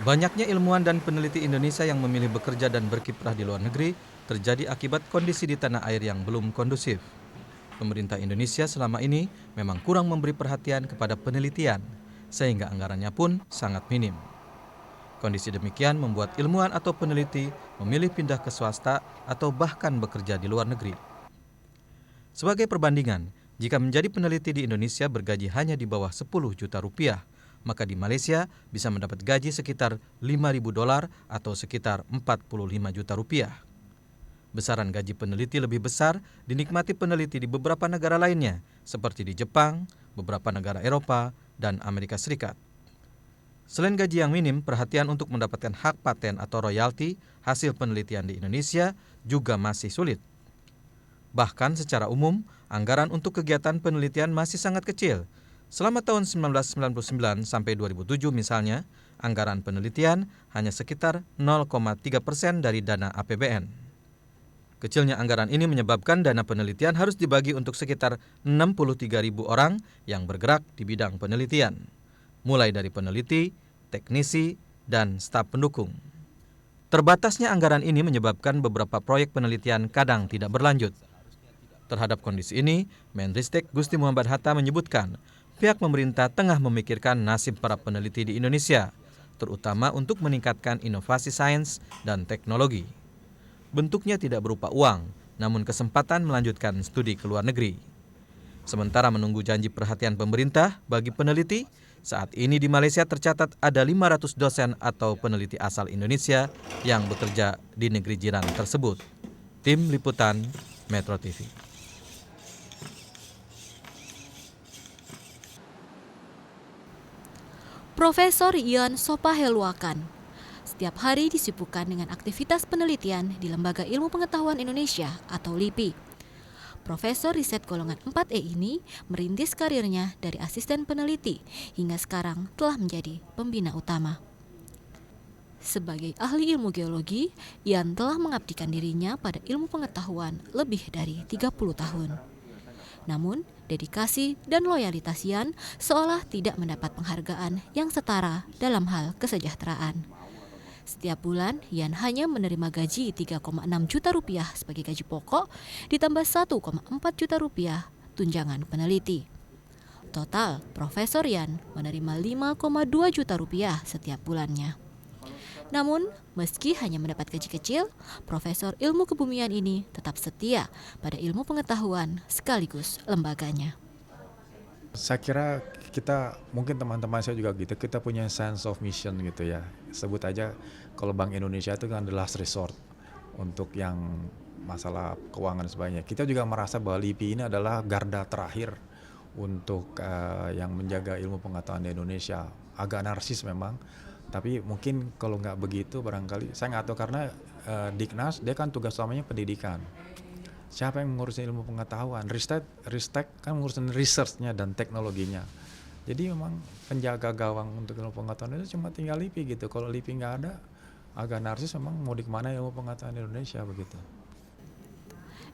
Banyaknya ilmuwan dan peneliti Indonesia yang memilih bekerja dan berkiprah di luar negeri terjadi akibat kondisi di tanah air yang belum kondusif. Pemerintah Indonesia selama ini memang kurang memberi perhatian kepada penelitian, sehingga anggarannya pun sangat minim. Kondisi demikian membuat ilmuwan atau peneliti memilih pindah ke swasta atau bahkan bekerja di luar negeri. Sebagai perbandingan, jika menjadi peneliti di Indonesia bergaji hanya di bawah 10 juta rupiah, maka di Malaysia bisa mendapat gaji sekitar $5.000 atau sekitar 45 juta rupiah. Besaran gaji peneliti lebih besar dinikmati peneliti di beberapa negara lainnya, seperti di Jepang, beberapa negara Eropa, dan Amerika Serikat. Selain gaji yang minim, perhatian untuk mendapatkan hak paten atau royalti hasil penelitian di Indonesia juga masih sulit. Bahkan secara umum, anggaran untuk kegiatan penelitian masih sangat kecil. Selama tahun 1999 sampai 2007 misalnya, anggaran penelitian hanya sekitar 0,3% dari dana APBN. Kecilnya anggaran ini menyebabkan dana penelitian harus dibagi untuk sekitar 63.000 orang yang bergerak di bidang penelitian, mulai dari peneliti, teknisi, dan staf pendukung. Terbatasnya anggaran ini menyebabkan beberapa proyek penelitian kadang tidak berlanjut. Terhadap kondisi ini, Menristek Gusti Muhammad Hatta menyebutkan pihak pemerintah tengah memikirkan nasib para peneliti di Indonesia, terutama untuk meningkatkan inovasi sains dan teknologi. Bentuknya tidak berupa uang, namun kesempatan melanjutkan studi ke luar negeri. Sementara menunggu janji perhatian pemerintah bagi peneliti, saat ini di Malaysia tercatat ada 500 dosen atau peneliti asal Indonesia yang bekerja di negeri jiran tersebut. Tim Liputan Metro TV. Profesor Ian Sopaheluakan setiap hari disibukkan dengan aktivitas penelitian di Lembaga Ilmu Pengetahuan Indonesia atau LIPI. Profesor riset golongan 4E ini merintis karirnya dari asisten peneliti hingga sekarang telah menjadi pembina utama. Sebagai ahli ilmu geologi, Ian telah mengabdikan dirinya pada ilmu pengetahuan lebih dari 30 tahun. Namun, dedikasi dan loyalitas Ian seolah tidak mendapat penghargaan yang setara dalam hal kesejahteraan. Setiap bulan, Ian hanya menerima gaji 3,6 juta rupiah sebagai gaji pokok, ditambah 1,4 juta rupiah tunjangan peneliti. Total, Profesor Ian menerima 5,2 juta rupiah setiap bulannya. Namun, meski hanya mendapat gaji kecil, Profesor Ilmu Kebumian ini tetap setia pada ilmu pengetahuan sekaligus lembaganya. Saya kira kita, mungkin teman-teman saya juga gitu, kita punya sense of mission gitu ya. Sebut aja kalau Bank Indonesia itu kan the last resort untuk yang masalah keuangan sebagainya. Kita juga merasa bahwa LIPI ini adalah garda terakhir untuk yang menjaga ilmu pengetahuan di Indonesia. Agak narsis memang, tapi mungkin kalau nggak begitu barangkali, saya nggak tahu karena Diknas dia kan tugas utamanya pendidikan. Siapa yang mengurusin ilmu pengetahuan? Ristek kan mengurusin research-nya dan teknologinya. Jadi memang penjaga gawang untuk ilmu pengetahuan itu cuma tinggal LIPI gitu. Kalau LIPI nggak ada, agak narsis memang mau di kemana ilmu pengetahuan Indonesia begitu.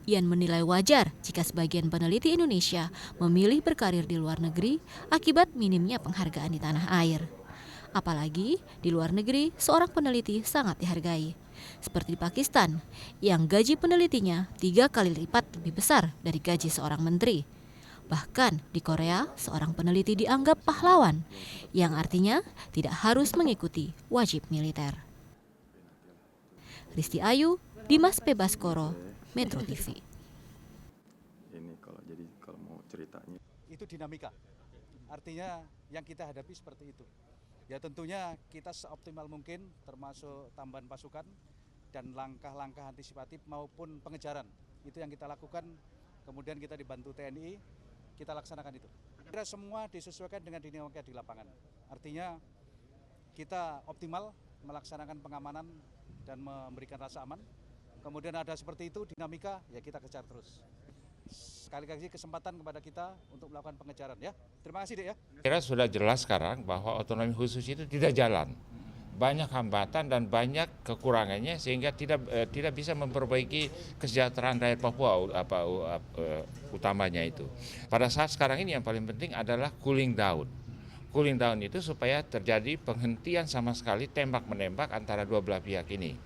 Ian menilai wajar jika sebagian peneliti Indonesia memilih berkarir di luar negeri akibat minimnya penghargaan di tanah air. Apalagi di luar negeri seorang peneliti sangat dihargai. Seperti di Pakistan, yang gaji penelitinya 3 kali lipat lebih besar dari gaji seorang menteri. Bahkan di Korea, seorang peneliti dianggap pahlawan, yang artinya tidak harus mengikuti wajib militer. Risti Ayu, Dimas P. Baskoro, Metro TV. Ini kalau mau ceritanya. Itu dinamika. Artinya yang kita hadapi seperti itu. Ya tentunya kita seoptimal mungkin termasuk tambahan pasukan dan langkah-langkah antisipatif maupun pengejaran. Itu yang kita lakukan, kemudian kita dibantu TNI, kita laksanakan itu. Kira semua disesuaikan dengan dinamika di lapangan. Artinya kita optimal melaksanakan pengamanan dan memberikan rasa aman. Kemudian ada seperti itu dinamika, ya kita kejar terus. Sekali lagi kesempatan kepada kita untuk melakukan pengejaran ya. Terima kasih Dek ya. Kira sudah jelas sekarang bahwa otonomi khusus itu tidak jalan. Banyak hambatan dan banyak kekurangannya sehingga tidak bisa memperbaiki kesejahteraan rakyat Papua utamanya itu. Pada saat sekarang ini yang paling penting adalah cooling down. cooling down itu supaya terjadi penghentian sama sekali tembak-menembak antara dua belah pihak ini.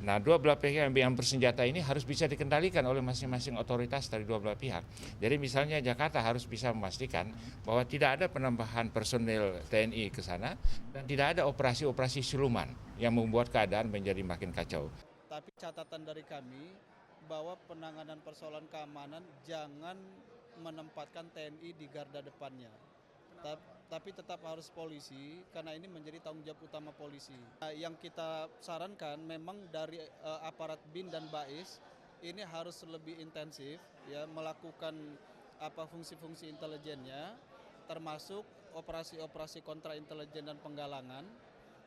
Nah, dua belah pihak yang bersenjata ini harus bisa dikendalikan oleh masing-masing otoritas dari dua belah pihak. Jadi misalnya Jakarta harus bisa memastikan bahwa tidak ada penambahan personil TNI ke sana dan tidak ada operasi-operasi siluman yang membuat keadaan menjadi makin kacau. Tapi catatan dari kami bahwa penanganan persoalan keamanan jangan menempatkan TNI di garda depannya. Tapi tetap harus polisi karena ini menjadi tanggung jawab utama polisi. Yang kita sarankan memang dari aparat BIN dan BAIS ini harus lebih intensif ya melakukan fungsi-fungsi intelijennya termasuk operasi-operasi kontra intelijen dan penggalangan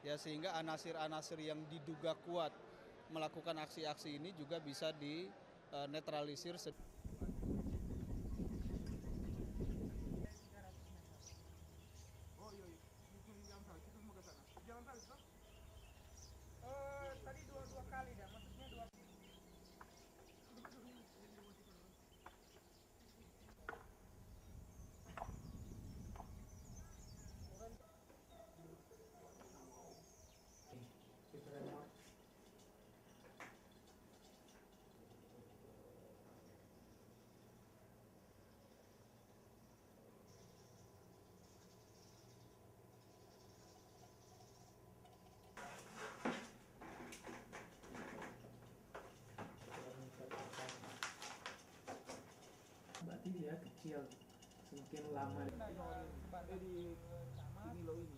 ya sehingga anasir-anasir yang diduga kuat melakukan aksi-aksi ini juga bisa dinetralisir. Tadi dua kali dah, maksudnya dua. Berarti dia kecil, semakin lama. Ini loh ini.